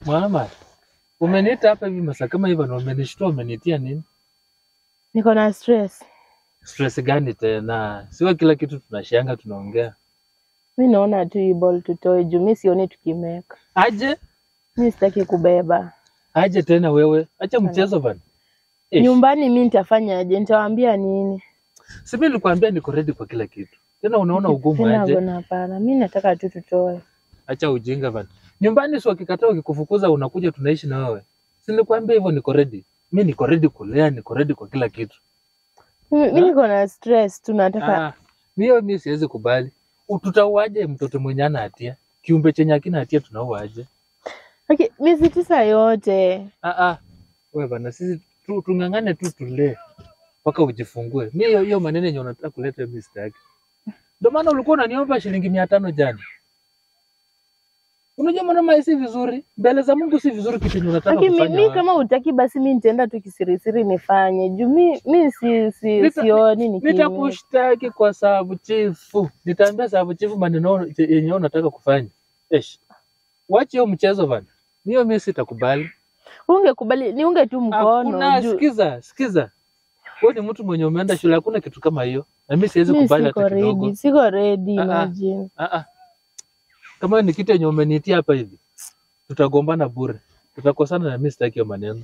Mama, umeniita hapa hivi masaa kama hivyo na umenishtua, umenitia nini? Niko na stress. Stress gani tena? Sio kila kitu tunashianga tunaongea. Mimi naona tu hii ball tutoe juu mimi sioni tukimeka. Aje? Mimi sitaki kubeba. Aje tena wewe? Acha mchezo bana. Nyumbani mimi nitafanya aje? Nitawaambia nini? Si mimi nilikwambia niko ready kwa kila kitu. Tena unaona ugumu aje? Hapana, mimi nataka tu tutoe. Acha ujinga bana. Nyumbani si wakikataa ukikufukuza unakuja tunaishi na wewe. Si nilikwambia hivyo niko ready. Mimi niko ready kulea, niko ready kwa kila kitu. Mimi niko na stress, tunataka. Mimi siwezi kubali. Tutauaje mtoto mwenye ana hatia? Kiumbe chenye hakina hatia tunauaje? Okay, miezi 9 yote. Wewe bana, sisi tungangane tu tulee mpaka ujifungue. Mimi hiyo maneno yenye unataka kuleta mimi sitaki. Ndio maana ulikuwa unaniomba shilingi 500 jana. Unajua mwanamke si vizuri. Mbele za Mungu si vizuri kitu yenye unataka kufanya. Mimi kama utaki basi mimi nitaenda tu kisirisiri nifanye. Juu mimi sioni niki. Nitakushtaki kwa sababu chifu. Nitaambia sababu chifu maneno yenye unataka kufanya. Wacha hiyo mchezo bana. Mimi sitakubali. Ungekubali niunge tu mkono. Sikiza. Wewe ni mtu mwenye umeenda shule, hakuna kitu kama hiyo. Na mimi siwezi kubali hata kidogo. Siko ready imagine. Kama ni kitu yenye umeniitia hapa hivi, tutagombana bure. Tutakosana na mimi sitaki hiyo maneno.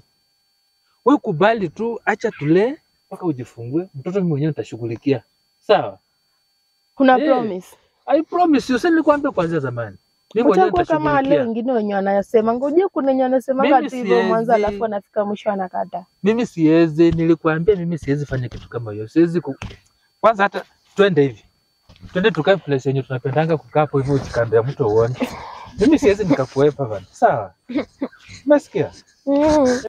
Wewe kubali tu, acha tulee mpaka ujifungue. Mtoto mimi mwenyewe nitashughulikia. Sawa? Kuna promise. I promise you, sasa nilikwambia kwanza zamani. Mimi mwenyewe nitashughulikia. Kama leo wengine wenyewe wanasema, ngoja kuna wenyewe wanasema kati hivyo mwanzo alafu anafika mwisho anakata. Mimi siwezi, nilikwambia mimi siwezi fanya kitu kama hiyo. Siwezi kwanza hata twende hivi. Twende tukae place yenye tunapendanga kukaa hapo hivyo kando ya mto uone. Mimi siwezi nikakuepa bana. Sawa? Umesikia?